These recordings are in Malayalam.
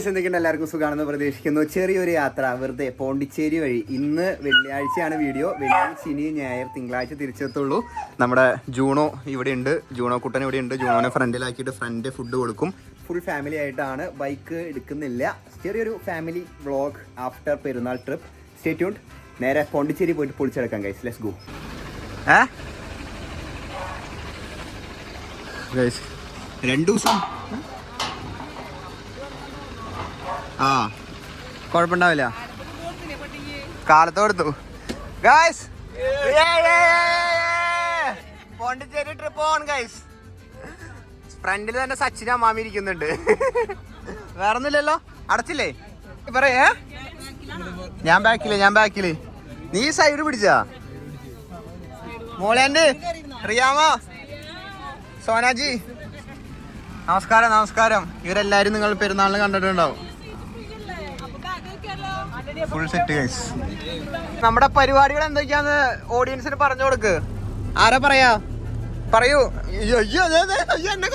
എന്തൊക്കെയുണ്ട്? എല്ലാവർക്കും സുഖമാണെന്ന് പ്രതീക്ഷിക്കുന്നു. ചെറിയൊരു യാത്ര വെറുതെ പോണ്ടിച്ചേരി വഴി. ഇന്ന് വെള്ളിയാഴ്ചയാണ് വീഡിയോ. വെള്ളി, ശനി, ഞായർ, തിങ്കളാഴ്ച തിരിച്ചെത്തുള്ളൂ. നമ്മുടെ ജൂണോ ഇവിടെ ഉണ്ട്, ജൂണോ കുട്ടൻ ഇവിടെ ഉണ്ട്. ജൂണോനെ ഫ്രണ്ടിലാക്കിയിട്ട് ഫ്രണ്ട് ഫുഡ് കൊടുക്കും. ഫുൾ ഫാമിലി ആയിട്ടാണ്, ബൈക്ക് എടുക്കുന്നില്ല. ചെറിയൊരു ഫാമിലി വ്ളോഗ് ആഫ്റ്റർ പെരുന്നാൾ ട്രിപ്പ്. Stay tuned. നേരെ പോണ്ടിച്ചേരി പോയിട്ട് പൊളിച്ചെടുക്കാം ഗൈസ്. Let's go. ഗൈസ് 2 ദിവസം കുഴപ്പമുണ്ടാവില്ല. കാലത്ത് കൊടുത്തു guys. Pondicherry trip on guys. ഫ്രണ്ടിൽ തന്നെ സച്ചിൻ അമ്മാമി ഇരിക്കുന്നുണ്ട്. വേറൊന്നുമില്ലല്ലോ, അടച്ചില്ലേ? പറയേ, ഞാൻ ബാക്കില് നീ സൈഡ് പിടിച്ചാ. മോളേന്റെ റിയാമോ, സോനാജി, നമസ്കാരം. ഇവരെല്ലാരും നിങ്ങൾ പെരുന്നാളിന് കണ്ടിട്ടുണ്ടാവും. Full set guys. നമ്മുടെ പരിപാടികൾ എന്തൊക്കെയാന്ന് ഓഡിയൻസിന് പറഞ്ഞു കൊടുക്ക്. ആരാ പറയൂ. എന്നെ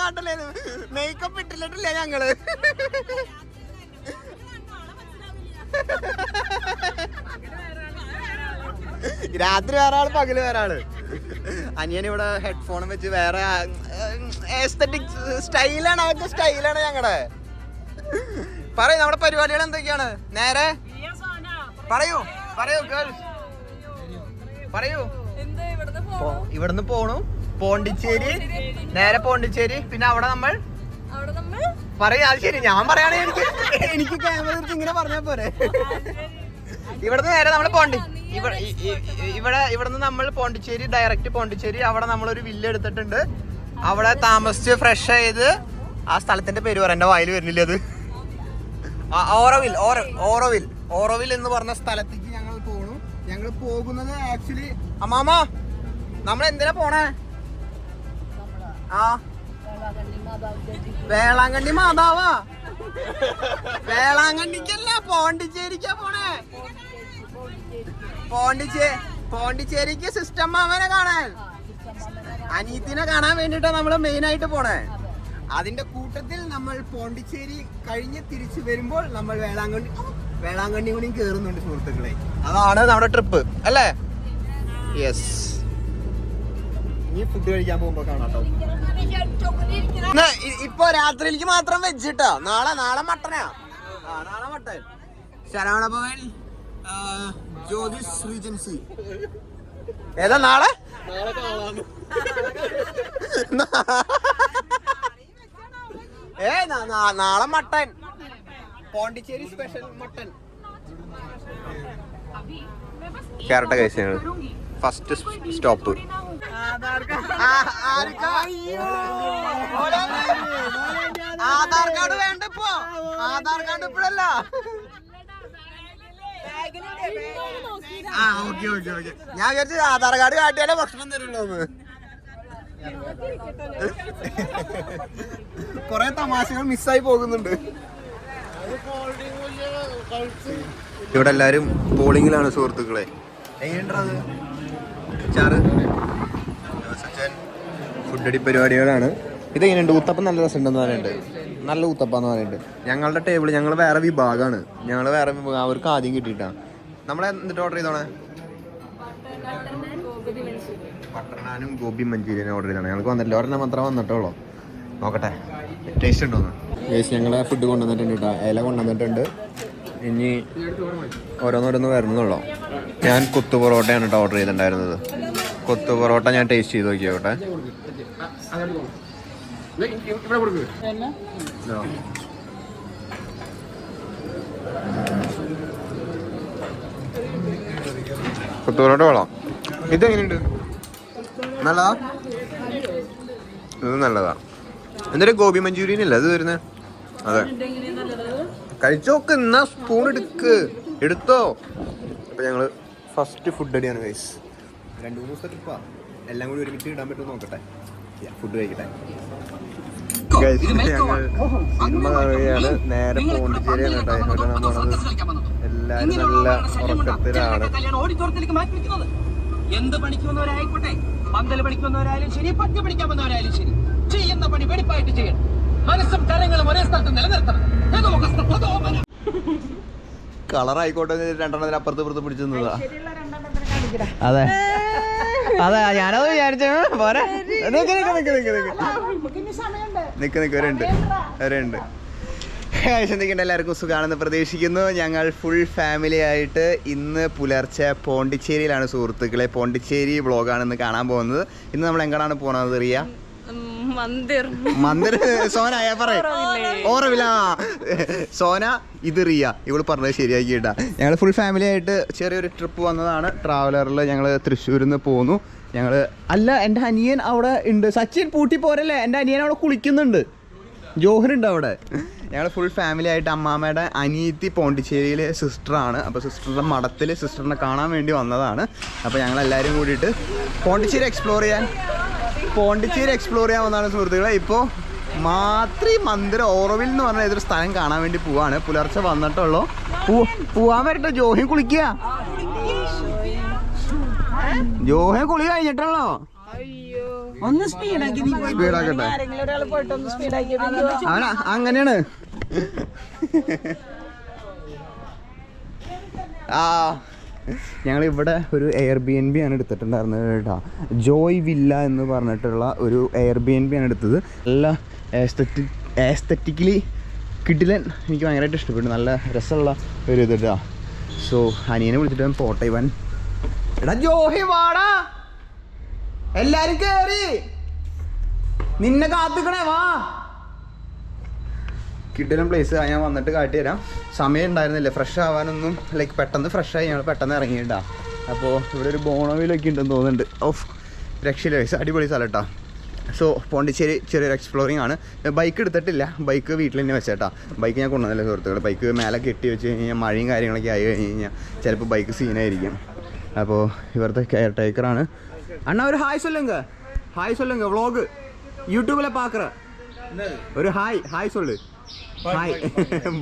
കാട്ടല്ലേ. മേക്കപ്പ് ഇട്ടിട്ടില്ലേ ഞങ്ങള്? രാത്രി വേറെ ആള്, പകല് വേറെ ആള്. അനിയൻ ഇവിടെ ഹെഡ്ഫോണും വെച്ച് വേറെ എസ്തെറ്റിക് സ്റ്റൈലാണ്. അവർക്ക് സ്റ്റൈലാണ് ഞങ്ങളുടെ. പറയൂ, നമ്മുടെ പരിപാടികൾ എന്തൊക്കെയാണ്? നേരെ പറയൂ ഗേൾസ്, പറയൂ. ഇവിടുന്ന് പോണു പോണ്ടിച്ചേരി, നേരെ പോണ്ടിച്ചേരി. പിന്നെ അവിടെ നമ്മൾ പറയൂ. അത് ശരി, ഞാൻ പറയുകയാണെങ്കിൽ എനിക്ക് ക്യാമറ എടുത്ത് ഇങ്ങനെ പറഞ്ഞാൽ പോരെ. ഇവിടുന്ന് നേരെ നമ്മൾ ഇവിടുന്ന് നമ്മൾ പോണ്ടിച്ചേരി, ഡയറക്റ്റ് പോണ്ടിച്ചേരി. അവിടെ നമ്മളൊരു വില്ല എടുത്തിട്ടുണ്ട്. അവിടെ താമസിച്ച് ഫ്രഷ് ചെയ്ത്, ആ സ്ഥലത്തിന്റെ പേര് പറയാം, എന്റെ വായിൽ വരുന്നില്ല അത്. ഓറോവിൽ എന്ന് പറഞ്ഞ സ്ഥലത്തേക്ക് ഞങ്ങൾ പോണു. ഞങ്ങൾ പോകുന്നത് ആക്ച്വലി അമ്മാമ നമ്മൾ എന്തിനാ പോണേ? വേളാങ്കണ്ണി മാതാവാ. വേളാങ്കണ്ണിക്കല്ല, പോണ്ടിച്ചേരിക്കാ പോണേ. പോണ്ടിച്ചേരിക്ക് സിസ്റ്റം മാമനെ കാണാൻ, അനീത്തിനെ കാണാൻ വേണ്ടിട്ടാ നമ്മള് മെയിൻ ആയിട്ട് പോണേ. അതിന്റെ കൂട്ടത്തിൽ നമ്മൾ പോണ്ടിച്ചേരി കഴിഞ്ഞ് തിരിച്ചു വരുമ്പോൾ നമ്മൾ വേളാങ്കണ്ണി കൂടിയും കേറുന്നുണ്ട് സുഹൃത്തുക്കളെ. അതാണ് നമ്മുടെ ട്രിപ്പ് അല്ലേ? യെസ്. ഇനി ഫുഡ് കഴിക്കാൻ പോകുമ്പോ കാണാട്ടോ. ഇപ്പൊ രാത്രിയിലേക്ക് മാത്രം വെച്ചിട്ടാ. നാളെ മട്ടനാ. നാളെ മട്ടൻ. ശരവണഭവൻ ജ്യോതിസ് റീജൻസി. ഏതാ നാളെ? നാളെ mutton, Pondicherry special mutton. Kerala കഴിച്ചാണ് ഫസ്റ്റ് സ്റ്റോപ്പ്. ആധാർ കാർഡ് വേണ്ട ഇപ്പൊ. ആധാർ കാർഡ് ഇപ്പോഴല്ല. ഓക്കെ. ഞാൻ വിചാരിച്ചു ആധാർ കാർഡ് കാട്ടിയാലേ ഭക്ഷണം തരുള്ളൂ. കൊറേ തമാശകൾ മിസ്സായി പോകുന്നുണ്ട്. ഇവിടെ എല്ലാരും പോളിംഗിലാണ് സുഹൃത്തുക്കളെ. എങ്ങനെയുണ്ടത്? ഫുഡടി പരിപാടികളാണ്. ഇതെങ്ങനെയുണ്ട്? ഊത്തപ്പം നല്ല രസമുണ്ടെന്ന് പറയുന്നുണ്ട്. നല്ല ഊത്തപ്പാന്ന് പറയുന്നുണ്ട്. ഞങ്ങളുടെ ടേബിൾ, ഞങ്ങൾ വേറെ വിഭാഗമാണ്. അവർക്ക് ആദ്യം കിട്ടിയിട്ടാ. നമ്മളെ എന്നിട്ട് ഓർഡർ ചെയ്തോണേ? ബട്ടർ നാനും ഗോബി മഞ്ചൂരിയനും ഓർഡർ ചെയ്താണ്. ഞങ്ങൾക്ക് വന്നിട്ടില്ല, ഒരെണ്ണം മാത്രമേ വന്നിട്ടുള്ളൂ. നോക്കട്ടെ ടേസ്റ്റ് ഉണ്ടോന്ന്. ഞങ്ങളെ ഫുഡ് കൊണ്ടുവന്നിട്ടുണ്ട് കേട്ടോ. ഇല കൊണ്ടുവന്നിട്ടുണ്ട്. ഇനി ഓരോന്നോരോന്ന് വരുന്നുള്ളൂ. ഞാൻ കൊത്തു പൊറോട്ടയാണ് കേട്ടോ ഓർഡർ ചെയ്തിട്ടുണ്ടായിരുന്നത്. കൊത്തു പൊറോട്ട ഞാൻ ടേസ്റ്റ് ചെയ്ത് നോക്കിയോട്ടെ. കൊത്തു പൊറോട്ട കൊള്ളാം. ഇതെങ്ങനെയുണ്ട്? നല്ലതാ. ഇത് നല്ലതാ. എന്നിട്ട് ഗോബി മഞ്ചൂരിയൻ ഇല്ല അത് വരുന്നത്? അതെ, കഴിച്ചോക്ക്. എന്നാ സ്പൂൺ എടുത്തോ. അപ്പൊ ഞങ്ങള് ഫസ്റ്റ് ഫുഡ് അടിയാണ് ഗൈസ്. 2-3 ദിവസത്തെ ട്രിപ്പാ. എല്ലാം കൂടി ഒരുമിച്ച് ഇടാൻ പറ്റുമോ നോക്കട്ടെ. ഫുഡ് കഴിക്കട്ടെ. ഞങ്ങൾ സിനിമ കാണുകയാണ്. നേരെ പോണ്ടിച്ചേരിയാണ് കേട്ടോ പോണത്. എല്ലാരും നല്ല ഉറക്കത്തിലാണ്. എന്ത് പണിക്ക് വന്നവരായിക്കോട്ടെ, പന്തൽ പണിക്ക് വന്നവരായാലും ശരി, പഞ്ഞു പിടിക്കാൻ വന്നവരായാലും ശരി, ചെയ്യുന്ന പണി വെടിപ്പായിട്ട് ചെയ്യണം. മനസ്സും കാര്യങ്ങളും ഒരേ സ്ഥലത്ത് നിലനിർത്തണം. കളറായിക്കോട്ടെ രണ്ടെണ്ണത്തിന് അപ്പുറത്ത് പിടിച്ചു നിന്നതാ. അതെ അതെ ഞാനത് വിചാരിച്ചു പോരെ. നിക്ക് ചിന്തിക്കേണ്ട എല്ലാവർക്കും സുഖമാണെന്ന് പ്രതീക്ഷിക്കുന്നു. ഞങ്ങൾ ഫുൾ ഫാമിലി ആയിട്ട് ഇന്ന് പുലർച്ചെ പോണ്ടിച്ചേരിയിലാണ് സുഹൃത്തുക്കളെ. പോണ്ടിച്ചേരി വ്ളോഗാണ് ഇന്ന് കാണാൻ പോകുന്നത്. ഇന്ന് നമ്മൾ എങ്ങോട്ടാണ് പോകുന്നത് റിയ? മന്ദിർ സോന ഓറവില്ല സോന ഇത് റിയ. ഇവള് പറഞ്ഞത് ശരിയാക്കി കേട്ടാ. ഞങ്ങൾ ഫുൾ ഫാമിലി ആയിട്ട് ചെറിയൊരു ട്രിപ്പ് വന്നതാണ്. ട്രാവലറിൽ ഞങ്ങൾ തൃശ്ശൂരിൽ നിന്ന് പോന്നു. അല്ല എൻ്റെ അനിയൻ അവിടെ ഉണ്ട്. സച്ചിൻ പൂട്ടി പോരല്ലേ, എൻ്റെ അനിയൻ അവിടെ കുളിക്കുന്നുണ്ട്. ജോഹനുണ്ട് അവിടെ. ഞങ്ങൾ ഫുൾ ഫാമിലി ആയിട്ട് അമ്മാമ്മയുടെ അനിയത്തി പോണ്ടിച്ചേരിയിലെ സിസ്റ്ററാണ്. അപ്പോൾ സിസ്റ്ററുടെ മഠത്തിൽ സിസ്റ്ററിനെ കാണാൻ വേണ്ടി വന്നതാണ്. അപ്പോൾ ഞങ്ങളെല്ലാവരും കൂടിയിട്ട് പോണ്ടിച്ചേരി എക്സ്പ്ലോർ ചെയ്യാൻ വന്നതാണ് സുഹൃത്തുക്കളെ. ഇപ്പോൾ മാത്രി മന്ദിർ ഓറവിൽ എന്ന് പറഞ്ഞ ഏതൊരു സ്ഥലം കാണാൻ വേണ്ടി പോവാണ്. പുലർച്ചെ വന്നിട്ടുള്ളൂ. പോവാൻ വരട്ടെ. ജോഹി കുളിക്കുക. ജോഹി കുളി കഴിഞ്ഞിട്ടുള്ളോ? ഒന്ന് സ്പീഡാക്കട്ടെ. അവനാ അങ്ങനെയാണ്. ഞങ്ങളിവിടെ ഒരു എയർബിഎൻബി ആണ് എടുത്തിട്ടുണ്ടായിരുന്നത് കേട്ടോ. ജോയ് വില്ല എന്ന് പറഞ്ഞിട്ടുള്ള ഒരു എയർബിഎൻബി ആണ് എടുത്തത്. നല്ല ആസ്തെറ്റിക്കലി കിടിലൻ. എനിക്ക് ഭയങ്കരമായിട്ട് ഇഷ്ടപ്പെട്ടു. നല്ല രസമുള്ള ഒരു ഇത് കേട്ടോ. സോ അനിയനെ വിളിച്ചിട്ട് പോട്ടെ. ഇവൻ എടാ ജോഹി വാടാ, എല്ലാരും കേറി, നിന്നെ കാത്തിക്കണേ വാ. കിടിലൻ പ്ലേസ്. ഞാൻ വന്നിട്ട് കാട്ടിത്തരാം. സമയം ഉണ്ടായിരുന്നില്ല ഫ്രഷ് ആവാനൊന്നും. ലൈക്ക് പെട്ടെന്ന് ഫ്രഷായി ഞങ്ങൾ പെട്ടെന്ന് ഇറങ്ങിയിട്ടാ. അപ്പോൾ ഇവിടെ ഒരു ബോണോവിലൊക്കെ ഉണ്ടെന്ന് തോന്നുന്നുണ്ട്. ഓഫ് രക്ഷയില്ല, അടിപൊളി സ്ഥലം കേട്ടോ. സോ പോണ്ടിച്ചേരി ചെറിയൊരു എക്സ്പ്ലോറിങ് ആണ്. ബൈക്ക് എടുത്തിട്ടില്ല, ബൈക്ക് വീട്ടിൽ തന്നെ വെച്ചേട്ടാ. ബൈക്ക് ഞാൻ കൊണ്ടുവന്നില്ല സുഹൃത്തുക്കൾ. ബൈക്ക് മേലെ കെട്ടി വെച്ച് കഴിഞ്ഞാൽ മഴയും കാര്യങ്ങളൊക്കെ ആയി കഴിഞ്ഞ് കഴിഞ്ഞാൽ ചിലപ്പോൾ ബൈക്ക് സീനായിരിക്കും. അപ്പോൾ ഇവിടുത്തെ കെയർ ടേക്കറാണ്. അണ്ണാ ഒരു ഹായ് சொல்லுங்க വ്ളോഗ് യൂട്യൂബിലെ പാക്കറ ഒരു ഹായ് சொல்லு. ഹായ്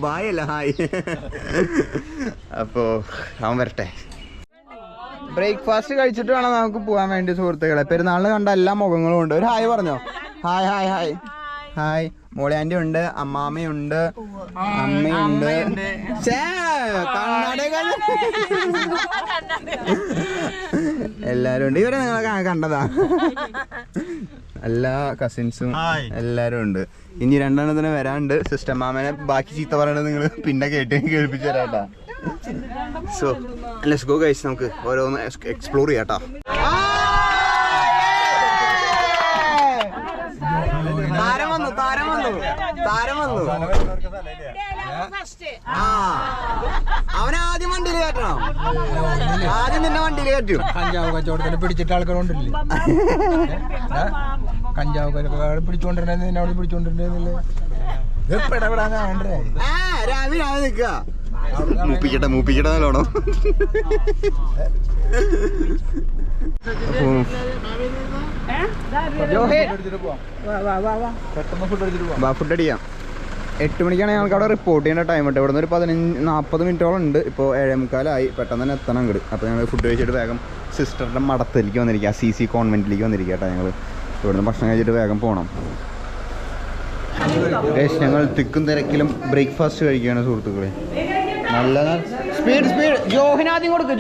ബായ് അല്ല ഹായ്. അപ്പോൾ അവൻ വരട്ടെ. ബ്രേക്ക്ഫാസ്റ്റ് കഴിച്ചിട്ട് വേണം നമുക്ക് പോകാൻ വേണ്ടി സുഹൃത്തുക്കളെ. പെരുന്നാളിന് കണ്ട എല്ലാ മുഖങ്ങളും ഉണ്ട്. ഒരു ഹായ് പറഞ്ഞോ. ഹായ് മോളി ആൻറ്റി ഉണ്ട്, അമ്മാമ്മയുണ്ട്, അമ്മയുണ്ട്, എല്ലാരും ഉണ്ട്. ഇവരെ നിങ്ങളെ കണ്ടതാ. എല്ലാ കസിൻസും എല്ലാരും ഉണ്ട്. ഇനി രണ്ടെണ്ണത്തിന് വരാണ്ട്. സിസ്റ്റർ മാമനെ ബാക്കി ചീത്ത പറയണത് നിങ്ങൾ പിന്നെ കേൾപ്പിച്ചു തരാട്ടാ. സോ ലെറ്റ്സ് ഗോ ഗൈസ്, നമുക്ക് ഓരോന്ന് എക്സ്പ്ലോർ ചെയ്യാട്ടാ. താരം വന്നു. അവനാദ്യം വണ്ടിയിൽ കയറ്റണം. ആദ്യം നിന്നെ വണ്ടിയിൽ കയറ്റും. കഞ്ചാവ് കച്ചവടത്തിന് പിടിച്ചിട്ട് ആൾക്കാരുണ്ടല്ലേ. കഞ്ചാവ് പിടിച്ചോണ്ടിരുന്നേ അവിടെ പിടിച്ചോണ്ടിരുന്നില്ലേ. രാവിലെ നിക്ക മൂപ്പിക്കട്ടെ നല്ലോണം. ഫുഡ് അടിക്കാം. 8 മണിക്കാണ് ഞങ്ങൾക്ക് അവിടെ റിപ്പോർട്ട് ചെയ്യേണ്ട ടൈം കേട്ടോ. ഇവിടെ നിന്ന് ഒരു 40 മിനിറ്റോളം ഉണ്ട്. ഇപ്പോൾ 7:45 പെട്ടെന്ന് തന്നെ എത്തണം അങ്ങോട്ട്. അപ്പോൾ ഞങ്ങൾ ഫുഡ് കഴിച്ചിട്ട് വേഗം സിസ്റ്ററുടെ മഠത്തിലേക്ക് വന്നിരിക്കുക. CC കോൺവെൻറ്റിലേക്ക് വന്നിരിക്കുക കേട്ടോ. ഞങ്ങൾ ഇവിടുന്ന് ഭക്ഷണം കഴിച്ചിട്ട് വേഗം പോകണം. ഞങ്ങൾ തിക്കും തിരക്കിലും ബ്രേക്ക്ഫാസ്റ്റ് കഴിക്കുകയാണ് സുഹൃത്തുക്കളെ. നല്ല സ്പീഡ്. ജോഹിനാദ്യം കൊടുക്ക്.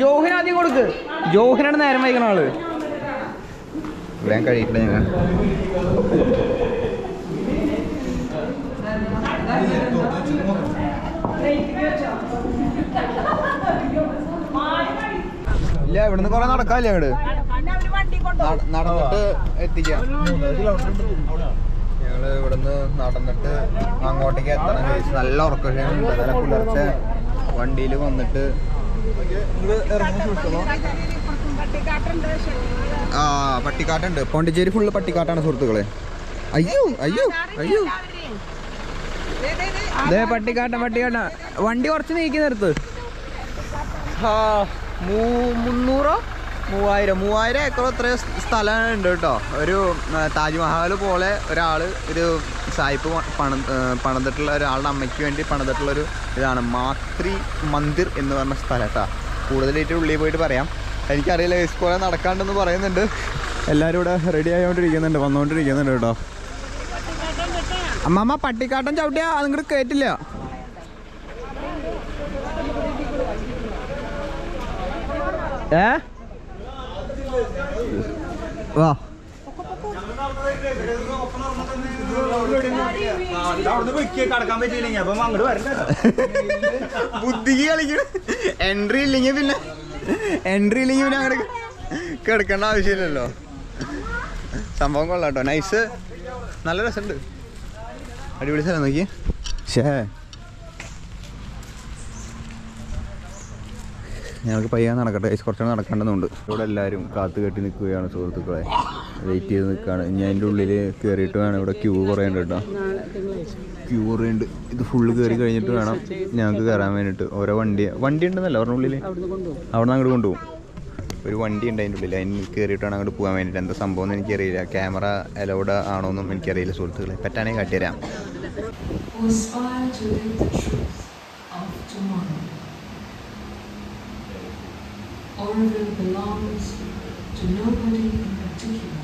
ജോഹിനാണ് നേരം വൈകണ ആള്. വേഗം കഴിയിട്ടില്ല ഞങ്ങൾ. ഇല്ല ഇവിടുന്ന് കുറെ നടക്കാല്ലേ. നടന്നിട്ട് എത്തിക്കാം. ഞങ്ങള് ഇവിടുന്ന് നടന്നിട്ട് അങ്ങോട്ടേക്ക് എത്തണം. നല്ല ഉറക്കക്ഷീണമുണ്ട്. നല്ല പുലർച്ചെ വണ്ടിയിൽ വന്നിട്ട് പട്ടിക്കാട്ടുണ്ട്. പോണ്ടിച്ചേരി ഫുള്ള് പട്ടിക്കാട്ടാണ് സുഹൃത്തുക്കളെ. അയ്യോ പട്ടിക്കാട്ട വണ്ടി കുറച്ച് നീക്കി നിർത്ത്. 3000 ഏക്കർ അത്ര സ്ഥലമുണ്ട് കേട്ടോ. ഒരു താജ്മഹൽ പോലെ ഒരാൾ ഒരു സായിപ്പ് പണിതിട്ടുള്ള ഒരാളുടെ അമ്മയ്ക്ക് വേണ്ടി പണിതിട്ടുള്ളൊരു ഇതാണ് മാത്രി മന്ദിർ എന്ന് പറഞ്ഞ സ്ഥലം കേട്ടോ. കൂടുതലായിട്ട് ഉള്ളിൽ പോയിട്ട് പറയാം. എനിക്കറിയില്ല. ഇസ്കോളെ നടക്കാണ്ടെന്ന് പറയുന്നുണ്ട്. എല്ലാവരും ഇവിടെ റെഡി ആയിക്കൊണ്ടിരിക്കുന്നുണ്ട്, വന്നുകൊണ്ടിരിക്കുന്നുണ്ട് കേട്ടോ. അമ്മമ്മ പട്ടിക്കാട്ടം ചവിട്ടിയാ അതിങ്ങോട്ട് കേറ്റില്ല. വാ ബുദ്ധിക്ക് കളിക്കണ. എൻട്രി ഇല്ലെങ്കിൽ പിന്നെ അങ്ങോട്ട് കിടക്കേണ്ട ആവശ്യമില്ലല്ലോ. സംഭവം കൊള്ളാട്ടോ, നൈസ്, നല്ല രസമുണ്ട്, അടിപൊളി സ്ഥലം. നോക്കി ഞങ്ങൾക്ക് പയ്യാൻ നടക്കട്ടെ, കുറച്ചുകൂടെ നടക്കേണ്ടതുണ്ട്. ഇവിടെ എല്ലാവരും കാത്തു കെട്ടി നിൽക്കുകയാണ് സുഹൃത്തുക്കളെ, വെയിറ്റ് ചെയ്ത് നിൽക്കുകയാണ്. ഇനി അതിൻ്റെ ഉള്ളിൽ കയറിയിട്ട് വേണം, ഇവിടെ ക്യൂ കുറേ ഉണ്ട് കേട്ടോ, ക്യൂ കുറേ ഉണ്ട്. ഇത് ഫുള്ള് കയറി കഴിഞ്ഞിട്ട് വേണം ഞങ്ങൾക്ക് കയറാൻ വേണ്ടിയിട്ട്. ഓരോ വണ്ടി ഉണ്ടെന്നല്ല അവരുടെ ഉള്ളിൽ, അവിടെ നിന്ന് അങ്ങോട്ട് കൊണ്ടുപോകും. ഒരു വണ്ടി ഉണ്ട് അതിൻ്റെ ഉള്ളിൽ, അതിന് കയറിയിട്ടാണ് അങ്ങോട്ട് പോകാൻ വേണ്ടിയിട്ട്. എന്താ സംഭവം എന്ന് എനിക്കറിയില്ല, ക്യാമറ അലൗഡ് ആണോന്നും എനിക്കറിയില്ല സുഹൃത്തുക്കളെ. പറ്റാണെങ്കിൽ കാട്ടിത്തരാം. Oroville belongs to nobody in particular.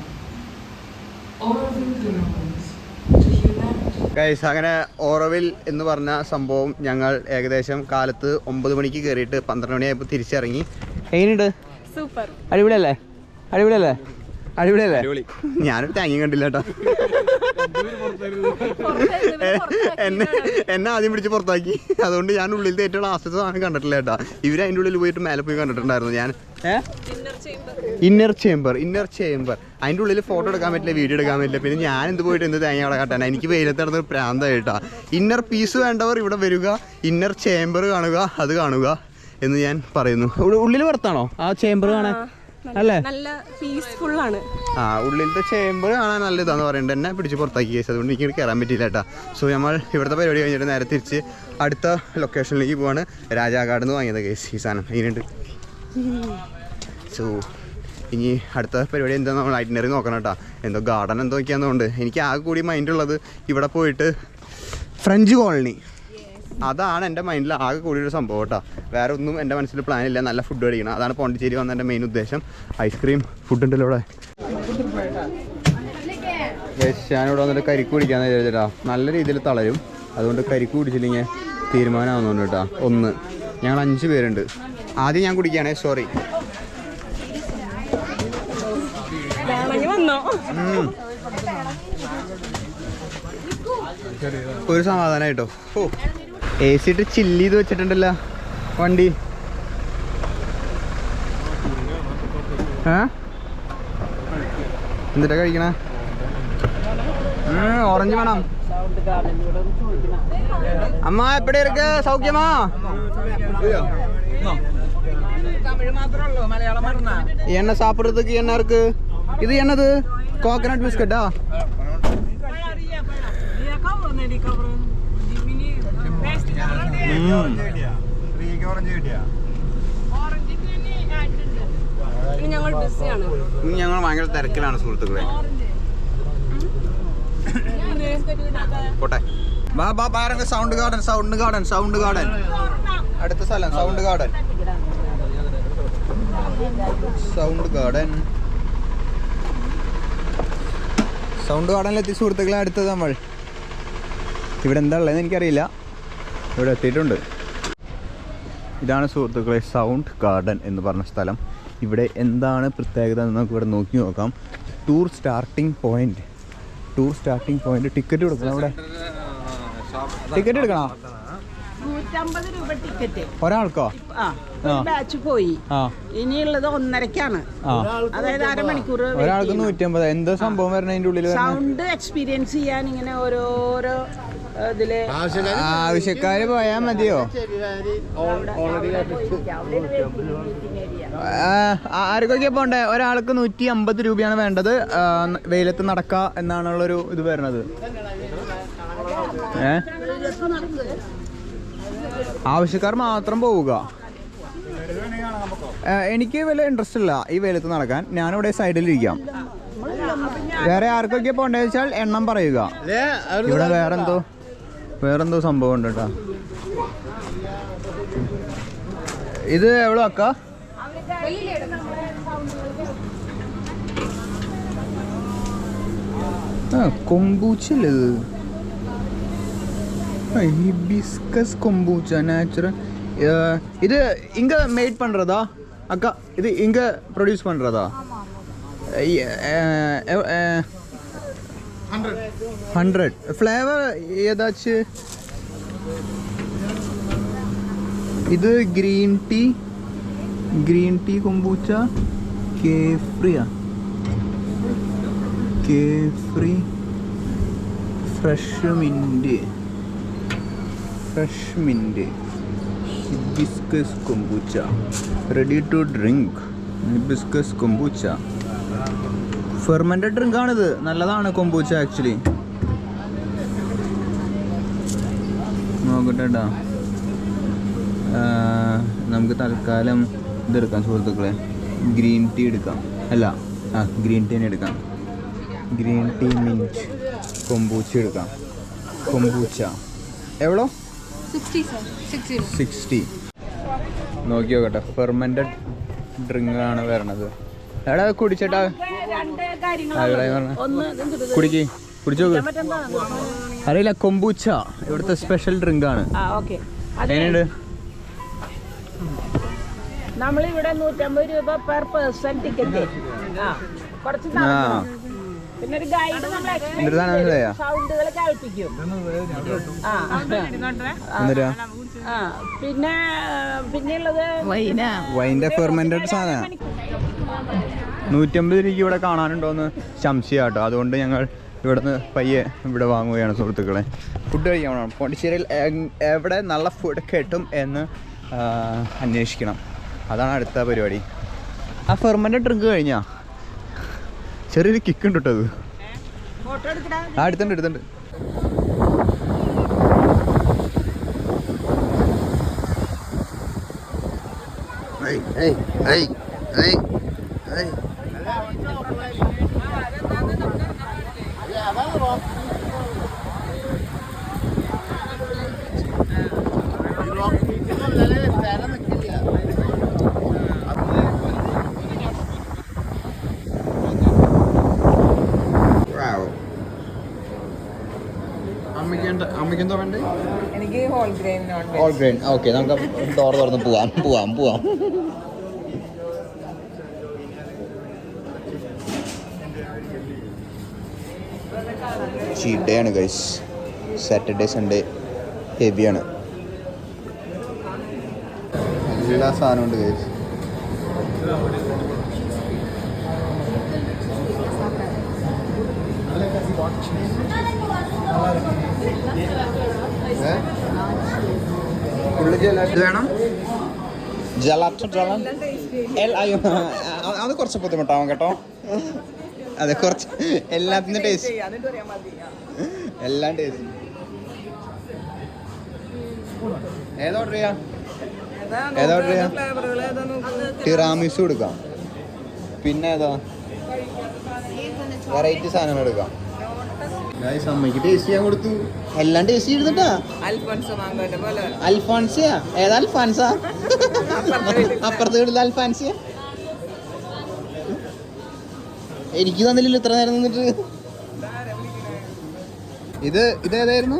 Oroville belongs to humanity. Guys, അങ്ങനെ ഓറോവിൽ എന്ന് പറഞ്ഞ സംഭവം ഞങ്ങൾ ഏകദേശം കാലത്ത് 9 മണിക്ക് കയറിയിട്ട് 12 മണിയായപ്പോൾ തിരിച്ചിറങ്ങി. എങ്ങനെയുണ്ട്? സൂപ്പർ, അടിപൊളിയല്ലേ? അടിപൊളിയല്ലേ? അടിപൊളിയല്ലേ? ഞാനൊരു താങ്ക്യം കണ്ടില്ല കേട്ടോ. എന്നെ ആദ്യം പിടിച്ച് പുറത്താക്കി. അതുകൊണ്ട് ഞാൻ ഉള്ളിലത്തെ ഏറ്റവും ലാസ്റ്റത്തെ സാധനം കണ്ടിട്ടില്ല കേട്ടോ. ഇവർ അതിൻ്റെ ഉള്ളിൽ പോയിട്ട് മേലെ പോയി കണ്ടിട്ടുണ്ടായിരുന്നു. ഞാൻ ഇന്നർ ചേംബർ അതിൻ്റെ ഉള്ളിൽ ഫോട്ടോ എടുക്കാൻ പറ്റില്ല, വീഡിയോ എടുക്കാൻ പറ്റില്ല. പിന്നെ ഞാൻ എന്ത് പോയിട്ട് എന്ത് തേങ്ങ അവിടെ കാട്ടാൻ, എനിക്ക് വെയിലത്ത് നടന്നൊരു പ്രാന്തായിട്ടാ. ഇന്നർ പീസ് വേണ്ടവർ ഇവിടെ വരിക, ഇന്നർ ചേംബർ കാണുക, അത് കാണുക എന്ന് ഞാൻ പറയുന്നു. ഉള്ളിൽ പുറത്താണോ ആ ചേംബർ കാണാൻ? അല്ലേ, നല്ല പീസ്ഫുൾ ആണ്. ഉള്ളിലത്തെ ചേംബർ കാണാൻ നല്ല ഇതാന്ന് പറയുന്നത്. എന്നെ പിടിച്ച് പുറത്താക്കി കേസ്, അതുകൊണ്ട് എനിക്ക് കയറാൻ പറ്റിയില്ല കേട്ടോ. സോ നമ്മൾ ഇവിടുത്തെ പരിപാടി കഴിഞ്ഞിട്ട് നേരെ തിരിച്ച് അടുത്ത ലൊക്കേഷനിലേക്ക് പോവാണ്. രാജാകാട് നിന്ന് വാങ്ങിയത് കേസ് ഈ സാധനം. അതിനുണ്ട്. സോ ഇനി അടുത്ത പരിപാടി എന്താ, നമ്മൾ ഐറ്റിനറി നോക്കണം കേട്ടോ. എന്തോ ഗാർഡൻ എന്തോ നോക്കിയാന്നുകൊണ്ട് എനിക്ക് ആകെ കൂടി മൈൻഡുള്ളത് ഇവിടെ പോയിട്ട് ഫ്രഞ്ച് കോളനി, അതാണ് എൻ്റെ മൈൻഡിൽ ആകെ കൂടിയൊരു സംഭവം കേട്ടോ. വേറെ ഒന്നും എൻ്റെ മനസ്സിൽ പ്ലാനില്ല. നല്ല ഫുഡ് കഴിക്കണം, അതാണ് പോണ്ടിച്ചേരി വന്ന എൻ്റെ മെയിൻ ഉദ്ദേശം. ഐസ്ക്രീം ഫുഡ് ഉണ്ടല്ലോ ഇവിടെ. ഞാനിവിടെ വന്നിട്ട് കരിക്ക് കുടിക്കാന്ന് വിചാരിച്ചിട്ടാ. നല്ല രീതിയിൽ തളരും, അതുകൊണ്ട് കരിക്ക് കുടിച്ചില്ലെങ്കിൽ തീരുമാനമാകുന്നുണ്ട് കേട്ടോ. ഒന്ന്, ഞങ്ങൾ 5 പേരുണ്ട്. ആദ്യം ഞാൻ കുടിക്കുകയാണേ, സോറി. ഒരു സമാധാനമായിട്ടോ. ഓ, AC ഇട്ട് ചില്ല് ചെയ്ത് വെച്ചിട്ടുണ്ടല്ലോ വണ്ടി. എന്നിട്ടാ കഴിക്കണ? ഓറഞ്ച് വേണം. അമ്മ എപ്പടി ഇருக்கு? സൗഖ്യമാ? என்ன சாப்பிட்றதுக்கு என்ன இருக்கு? இது என்னது? கோகனட் பிஸ்கட்டா? ഞങ്ങൾ ഭയങ്കര തിരക്കിലാണ് സുഹൃത്തുക്കളെ. പോട്ടെ, സൗണ്ട് ഗാർഡൻ അടുത്ത സ്ഥലം. സൗണ്ട് ഗാർഡനിലെത്തി സുഹൃത്തുക്കളെ. അടുത്തത് നമ്മൾ ഇവിടെ എന്താ ഉള്ളതെന്ന് എനിക്കറിയില്ല, ഇവിടെ എത്തിയിട്ടുണ്ട്. ഇതാണ് സുഹൃത്തുക്കളെ സൗണ്ട് ഗാർഡൻ എന്ന് പറഞ്ഞ സ്ഥലം. ഇവിടെ എന്താണ് പ്രത്യേകത എന്ന് നമുക്ക് ഇവിടെ നോക്കി നോക്കാം. Tour starting point. ടിക്കറ്റ് കൊടുക്കണം. അവിടെ ടിക്കറ്റ് എടുക്കണോ? 150 രൂപ ടിക്കറ്റ് ഒരാൾക്കോ? ബാച്ച് പോയി, ഇനിയുള്ളത് 1:30ക്കാണ്. അതായത് അരമണിക്കൂർ. ഒരാൾക്ക് 150. എന്താ സംഭവം വരണ അതിന്റെ ഉള്ളിൽ? സൗണ്ട് എക്സ്പീരിയൻസ് ചെയ്യാൻ ഇങ്ങനെ ഓരോരോ ഇതില് ആവശ്യക്കാര് പോയാ മതിയോ? ആർക്കൊക്കെ പോണ്ടേ? ഒരാൾക്ക് 150 രൂപയാണ് വേണ്ടത്. വെയിലത്ത് നടക്ക എന്നാണുള്ളൊരു ഇത് വരുന്നത്. ആവശ്യക്കാർ മാത്രം പോവുക. എനിക്ക് വലിയ ഇൻട്രസ്റ്റ് ഇല്ല ഈ വെയിലത്ത് നടക്കാൻ. ഞാനിവിടെ സൈഡിലിരിക്കാം. വേറെ ആർക്കൊക്കെ പോണ്ടെന്ന് വെച്ചാൽ എണ്ണം പറയുക. ഇവിടെ വേറെന്തോ സംഭവം ഉണ്ട് കേട്ടോ. ഇത് എവിടെ അക്ക? കൊമ്പൂച്ചല്ലേ ഇത്? Hibiscus kombucha natural. இது இங்கே மேட் பண்ணுறதா அக்கா? இது இங்கே ப்ரொடியூஸ் பண்ணுறதா? 100 ஃப்ளேவர் ஏதாச்சும்? ഇത് ഗ്രീൻ ടീ കൊമ്പൂച്ച കേഫ്രിയാ? കേഫ്രി fresh mint hibiscus kombucha ready to drink. Hibiscus kombucha fermented drink ആണിത്. നല്ലതാണ് കൊമ്പൂച്ച ആക്ച്വലി. നോക്കട്ടെ കേട്ടോ. നമുക്ക് തൽക്കാലം ഇതെടുക്കാം സുഹൃത്തുക്കളെ. ഗ്രീൻ ടീ എടുക്കാം. അല്ല ഗ്രീൻ ടീ തന്നെ എടുക്കാം. ഗ്രീൻ ടീ മിൻറ്റ് കൊമ്പൂച്ച എടുക്കാം. കൊമ്പൂച്ച എവ്വളോ? 60. നോക്കി നോക്കട്ടെ. ഫെർമെൻറ്റഡ് ഡ്രിങ്ക് ആണ് വരണത്. എടാ കുടിച്ചേട്ടാ. കുടിച്ചു നോക്ക്. അറിയില്ല. കൊമ്പൂച്ച ഇവിടുത്തെ സ്പെഷ്യൽ ഡ്രിങ്ക് ആണ്. എങ്ങനെയുണ്ട്? നമ്മളിവിടെ 150 രൂപ പെർ പേഴ്സൺ ടിക്കറ്റ്. കുറച്ച് പിന്നെ ഒരു ഗൈഡ് സൗണ്ടുകൾ കേൾപ്പിക്കും. പിന്നെയുള്ളത് വൈൻ്റെ ഫെർമെന്റഡ് സാധനം 150 രൂപയ്ക്ക് ഇവിടെ കാണാനുണ്ടോയെന്ന് സംശയമാട്ടോ. അതുകൊണ്ട് ഞങ്ങൾ ഇവിടുന്ന് പയ്യെ ഇവിടെ വാങ്ങുകയാണ് സുഹൃത്തുക്കളെ. ഫുഡ് കഴിക്കണം. പോണ്ടിച്ചേരിയിൽ എവിടെ നല്ല ഫുഡ് കിട്ടും എന്ന് അന്വേഷിക്കണം. അതാണ് അടുത്ത പരിപാടി. ആ ഫെർമെൻറ്റഡ് ഡ്രിങ്ക് കഴിഞ്ഞാ ചെറിയൊരു കിക്ക് ഉണ്ട് കേട്ടോ. അത് എടുത്തുണ്ട്. എനിക്ക് ഹോൾ ഗ്രെയിൻ. ഓക്കെ, നമുക്ക് ഡോർ തുറന്ന് പോവാം. ചീറ്റ് ഡേ ആണ് ഗൈസ്. സാറ്റർഡേ സൺഡേ ഹെവിയാണ്. എല്ലാ സാധനമുണ്ട് ഗൈസ്. ഇത് വേണം. അത് കുറച്ച് ബുദ്ധിമുട്ടാവും കേട്ടോ. അതെ, കുറച്ച് എല്ലാത്തിനും ടേസ്റ്റ്. എല്ലാം ടേസ്റ്റ്. ഏതാ ഓർഡർ ചെയ്യാം? ടിറാമിസു എടുക്കാം. പിന്നെ ഏതാ വെറൈറ്റി സാധനങ്ങൾ എടുക്കാം. അമ്മയ്ക്ക് ടേസ്റ്റ് ചെയ്യാൻ കൊടുത്തു. എല്ലാം ടേസ്റ്റ് ചെയ്തിട്ടാ. അൽഫോൻസിയാ? ഏതാ അൽഫാൻസാ? അപ്പുറത്ത് വീട്ടിൽ അൽഫാൻസിയാ? എനിക്ക് തന്നില്ലല്ലോ ഇത്ര നേരം നിന്നിട്ട്. ഇത് ഏതായിരുന്നു?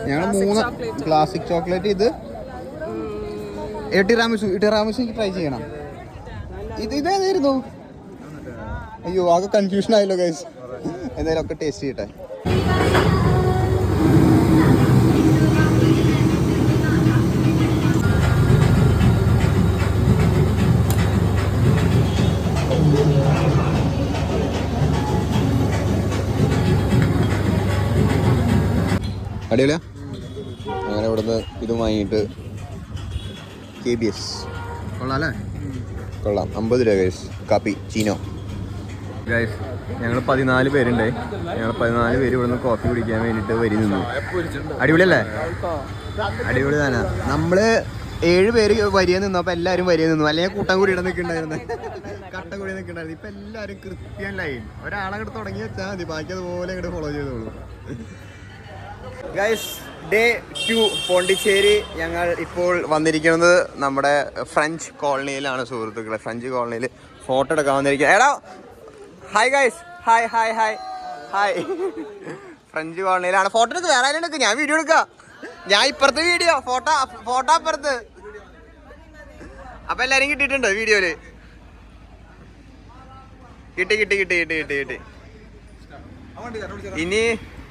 ഞങ്ങൾ 3 ക്ലാസിക് ചോക്ലേറ്റ്. ഇത് ടിറാമിസു എനിക്ക് ട്രൈ ചെയ്യണം. ഇതേതായിരുന്നു? അയ്യോ, ആകെ കൺഫ്യൂഷൻ ആയല്ലോ ഗൈസ്. എന്തായാലും ഒക്കെ ടേസ്റ്റ് ചെയ്യട്ടെ. അടിപൊളിയാ. അങ്ങനെ ഇവിടുന്ന് ഇത് വാങ്ങിയിട്ട് KBS കൊള്ളാം അല്ലേ? കൊള്ളാം. 50 രൂപ ഗൈസ്. കാപ്പി ചീനോ ഗൈസ്. ഞങ്ങൾ 14 പേരുണ്ടേ. ഞങ്ങൾ 14 പേര് ഇവിടുന്ന് കോഫി കുടിക്കാൻ വേണ്ടിയിട്ട് വരി നിന്നു. അടിപൊളിയല്ലേ? അടിപൊളി തന്നെ. നമ്മള് 7 പേര് വരിയ നിന്നു. അപ്പൊ എല്ലാവരും വരിയ നിന്നു. അല്ലെങ്കിൽ കൂട്ടം കൂടി നിൽക്കണ്ടായിരുന്നു. കട്ടം കൂടി നിൽക്കണ്ടായിരുന്നു. ഇപ്പൊ എല്ലാവരും കൃത്യം ലൈൻ. ഒരാളങ്ങോട്ട് തുടങ്ങി വെച്ചാൽ മതി, ബാക്കി അതുപോലെ അങ്ങോട്ട് ഫോളോ ചെയ്തോളൂ ഗൈസ്. ഡേ 2 പോണ്ടിച്ചേരി. ഞങ്ങൾ ഇപ്പോൾ വന്നിരിക്കുന്നത് നമ്മുടെ ഫ്രഞ്ച് കോളനിയിലാണ് സുഹൃത്തുക്കളെ. ഫ്രഞ്ച് കോളനിയിൽ ഫോട്ടോ എടുക്കാൻ വന്നിരിക്കുക. എടാ ഹായ് ഗൈസ്. ഹായ് ഫ്രഞ്ച് കോളനിയിലാണ്. ഫോട്ടോ എടുക്കുക. വേറെ ആരും എടുക്കുക. ഞാൻ വീഡിയോ എടുക്കാം. ഞാൻ ഇപ്പുറത്തെ വീഡിയോ ഫോട്ടോ അപ്പുറത്ത്. അപ്പൊ എല്ലാരും കിട്ടിയിട്ടുണ്ട് വീഡിയോയില്. കിട്ടി. ഇനി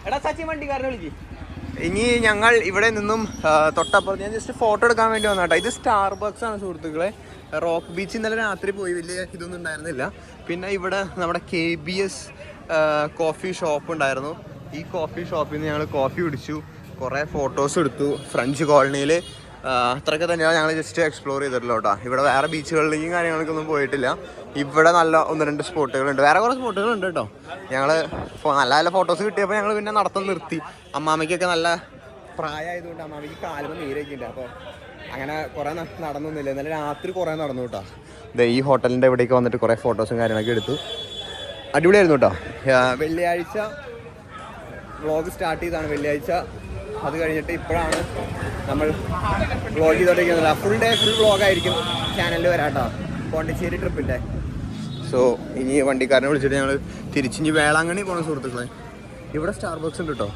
എടാ സച്ചി വണ്ടിക്കാരനെ വിളിക്ക്. ഇനി ഞങ്ങൾ ഇവിടെ നിന്നും തൊട്ടപ്പുറത്ത് ഞാൻ ജസ്റ്റ് ഫോട്ടോ എടുക്കാൻ വേണ്ടി വന്നാട്ടോ. ഇത് സ്റ്റാർബക്സ് ആണ് സുഹൃത്തുക്കളെ. റോക്ക് ബീച്ച് ഇന്നലെ രാത്രി പോയി, വലിയ ഇതൊന്നും ഉണ്ടായിരുന്നില്ല. പിന്നെ ഇവിടെ നമ്മുടെ KBS കോഫി ഷോപ്പ് ഉണ്ടായിരുന്നു. ഈ കോഫി ഷോപ്പിൽ നിന്ന് ഞങ്ങൾ കോഫി കുടിച്ചു, കുറേ ഫോട്ടോസ് എടുത്തു. ഫ്രഞ്ച് കോളനിയിൽ അത്രയൊക്കെ തന്നെയാണ് ഞങ്ങൾ ജസ്റ്റ് എക്സ്പ്ലോർ ചെയ്തിട്ടുള്ളൂ കേട്ടോ. ഇവിടെ വേറെ ബീച്ചുകളിലേക്കും കാര്യങ്ങൾക്കൊന്നും പോയിട്ടില്ല. ഇവിടെ നല്ല 1-2 സ്പോട്ടുകളുണ്ട്, വേറെ കുറേ സ്പോട്ടുകളുണ്ട് കേട്ടോ. ഞങ്ങൾ നല്ല നല്ല ഫോട്ടോസ് കിട്ടിയപ്പോൾ ഞങ്ങൾ പിന്നെ നടത്തം നിർത്തി. അമ്മാമ്മയ്ക്കൊക്കെ നല്ല പ്രായമായതുകൊണ്ട് അമ്മാമ്മയ്ക്ക് കാലുമ്പോൾ നീരൊക്കെയുണ്ട്. അപ്പോൾ അങ്ങനെ കുറേ നടന്നൊന്നുമില്ല. ഇന്നലെ രാത്രി കുറേ നടന്നു കേട്ടോ. ഈ ഹോട്ടലിൻ്റെ ഇവിടേക്ക് വന്നിട്ട് കുറേ ഫോട്ടോസും കാര്യങ്ങളൊക്കെ എടുത്തു. അടിപൊളിയായിരുന്നു കേട്ടോ. വെള്ളിയാഴ്ച വ്ളോഗ് സ്റ്റാർട്ട് ചെയ്തതാണ്. വെള്ളിയാഴ്ച അത് കഴിഞ്ഞിട്ട് ഇപ്പോഴാണ് നമ്മൾ വ്ളോഗ് ചെയ്തോണ്ടിരിക്കുന്നത്. ഫുൾ വ്ളോഗായിരിക്കും ചാനലിൽ വരാം കേട്ടോ, പോണ്ടിച്ചേരി ട്രിപ്പിൻ്റെ. സോ ഇനി വണ്ടിക്കാരനെ വിളിച്ചിട്ട് ഞങ്ങൾ തിരിച്ചിഞ്ഞ് വേളാങ്കണ്ണി പോകണം സുഹൃത്തുക്കളെ. ഇവിടെ സ്റ്റാർബക്സ് ഉണ്ട് കേട്ടോ.